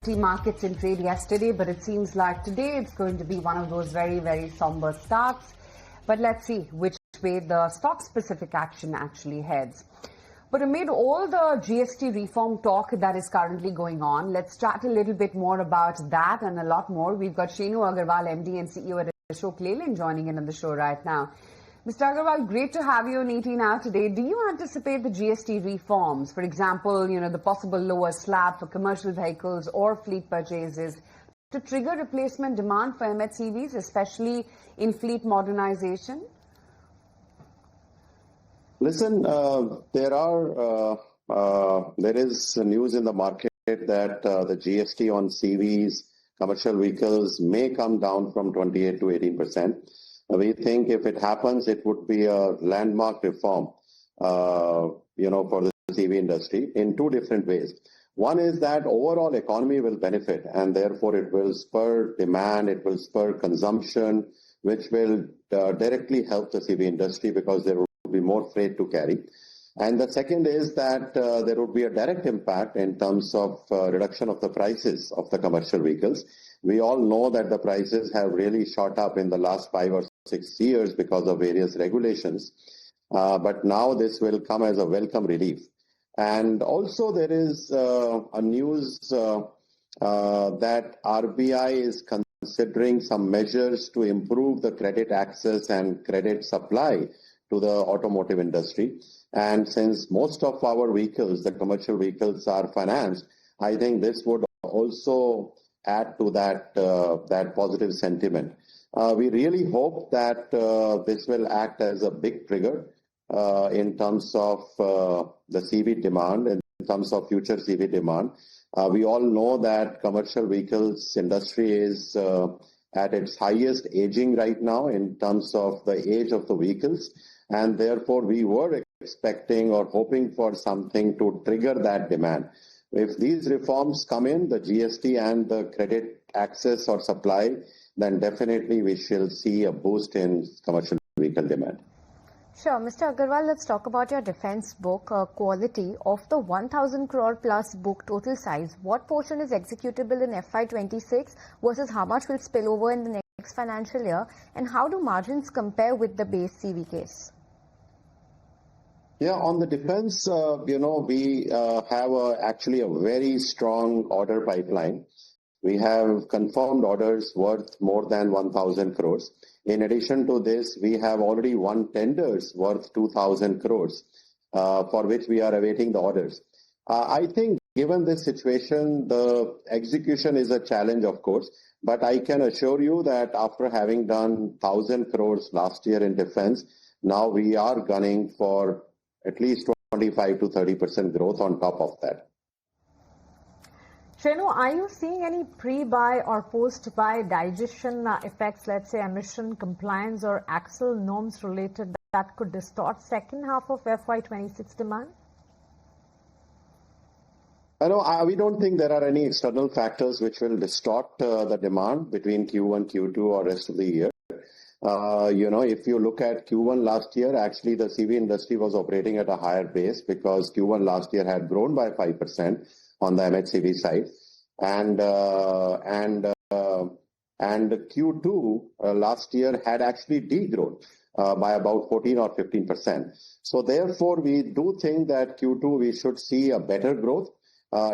markets in trade yesterday, but it seems like today it's going to be one of those very, very somber starts. But let's see which way the stock-specific action actually heads. But amid all the GST reform talk that is currently going on, let's chat a little bit more about that and a lot more. We've got Shenu Agarwal, MD and CEO at Ashok Leyland, joining in on the show right now. Mr. Agarwal, great to have you on ET Now today. Do you anticipate the GST reforms, for example, the possible lower slab for commercial vehicles or fleet purchases, to trigger replacement demand for MHCVs, especially in fleet modernization? Listen, there is news in the market that the GST on CVs, commercial vehicles, may come down from 28 to 18%. We think if it happens, it would be a landmark reform, for the CV industry in two different ways. One is that overall economy will benefit, and therefore it will spur demand, it will spur consumption, which will directly help the CV industry because there will be more freight to carry. And the second is that there would be a direct impact in terms of reduction of the prices of the commercial vehicles. We all know that the prices have really shot up in the last 5 or 6 years because of various regulations. But now this will come as a welcome relief. And also there is a news that RBI is considering some measures to improve the credit access and credit supply to the automotive industry. And since most of our vehicles, the commercial vehicles, are financed, I think this would also add to that positive sentiment. We really hope that this will act as a big trigger in terms of the CV demand, in terms of future CV demand. We all know that commercial vehicles industry is at its highest aging right now in terms of the age of the vehicles, and therefore we were expecting or hoping for something to trigger that demand. If these reforms come in, the GST and the credit access or supply, then definitely we shall see a boost in commercial vehicle demand. Sure. Mr. Agarwal, let's talk about your defense book quality. Of the 1,000 crore plus book total size, what portion is executable in FY26 versus how much will spill over in the next financial year? And how do margins compare with the base CV case? Yeah, on the defense, we have actually a very strong order pipeline. We have confirmed orders worth more than 1,000 crores. In addition to this, we have already won tenders worth 2,000 crores, for which we are awaiting the orders. I think given this situation, the execution is a challenge, of course, but I can assure you that after having done 1,000 crores last year in defense, now we are gunning for at least 25 to 30% growth on top of that. Shenu, are you seeing any pre-buy or post-buy digestion effects, let's say emission compliance or axle norms related, that could distort second half of FY26 demand? We don't think there are any external factors which will distort the demand between Q1, Q2 or rest of the year. If you look at Q1 last year, actually the CV industry was operating at a higher base because Q1 last year had grown by 5% on the MHCV side, and Q2 last year had actually degrown by about 14 or 15%. So therefore, we do think that Q2 we should see a better growth.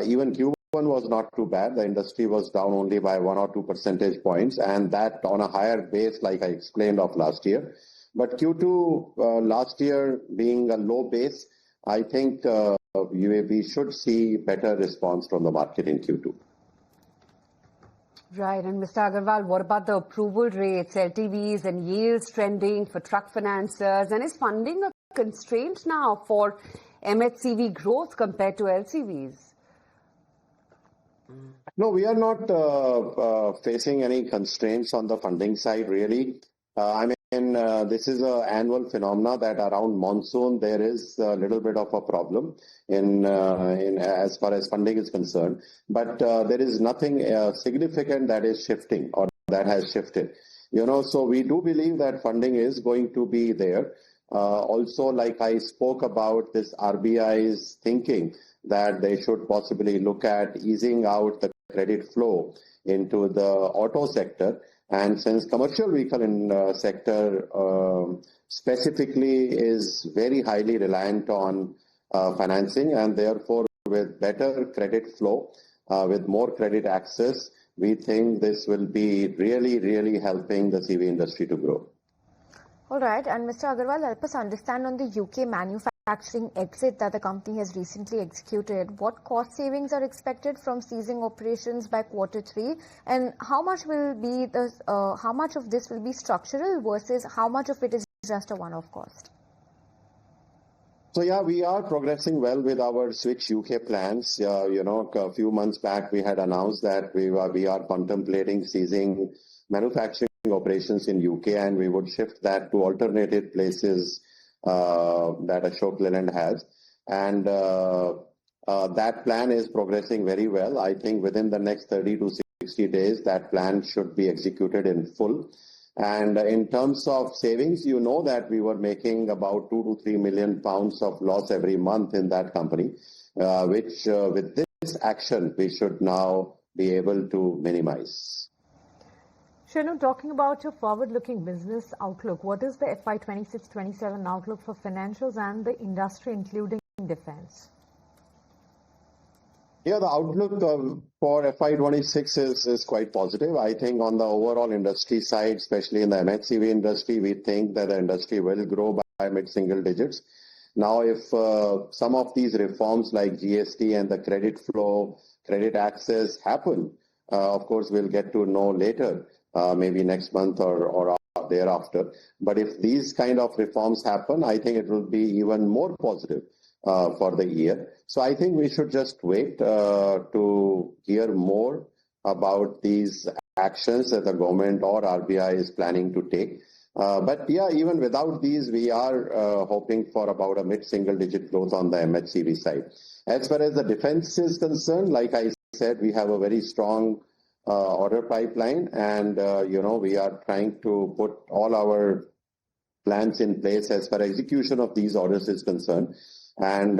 Even Q1 was not too bad. The industry was down only by 1 or 2 percentage points, and that on a higher base, like I explained, of last year. But Q2 last year being a low base, I think we should see better response from the market in Q2. Right. And Mr. Agarwal, what about the approval rates, LTVs and yields trending for truck financiers? And is funding a constraint now for MHCV growth compared to LCVs? No, we are not facing any constraints on the funding side, really. This is an annual phenomena that around monsoon there is a little bit of a problem in as far as funding is concerned. But there is nothing significant that is shifting or that has shifted. So we do believe that funding is going to be there. Also, like I spoke about, this RBI's thinking that they should possibly look at easing out the credit flow into the auto sector. And since commercial vehicle sector specifically is very highly reliant on financing, and therefore with better credit flow, with more credit access, we think this will be really helping the CV industry to grow. All right. And Mr. Agarwal, help us understand on the UK manufacturing exit that the company has recently executed. What cost savings are expected from ceasing operations by Q3, and how much of this will be structural versus how much of it is just a one-off cost? So yeah, we are progressing well with our Switch UK plans. A few months back we had announced that we are contemplating ceasing manufacturing operations in UK, and we would shift that to alternative places that Ashok Leyland has. And that plan is progressing very well. I think within the next 30 to 60 days, that plan should be executed in full. And in terms of savings, you know that we were making about 2 to 3 million pounds of loss every month in that company, which with this action, we should now be able to minimize. Shenu, talking about your forward-looking business outlook, what is the FY 26-27 outlook for financials and the industry, including defense? Yeah, the outlook for FY26 is quite positive. I think on the overall industry side, especially in the MHCV industry, we think that the industry will grow by mid-single digits. Now, if some of these reforms like GST and the credit flow, credit access happen, of course, we'll get to know later, maybe next month or thereafter. But if these kind of reforms happen, I think it will be even more positive for the year. So I think we should just wait to hear more about these actions that the government or RBI is planning to take. But yeah, even without these, we are hoping for about a mid-single digit growth on the MHCV side. As far as the defense is concerned, like I said, we have a very strong order pipeline, and we are trying to put all our plans in place as far as execution of these orders is concerned. And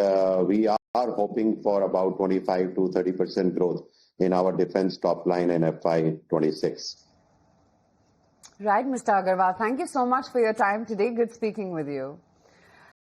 we are hoping for about 25 to 30% growth in our defense top line in FY26. Right, Mr. Agarwal. Thank you so much for your time today. Good speaking with you.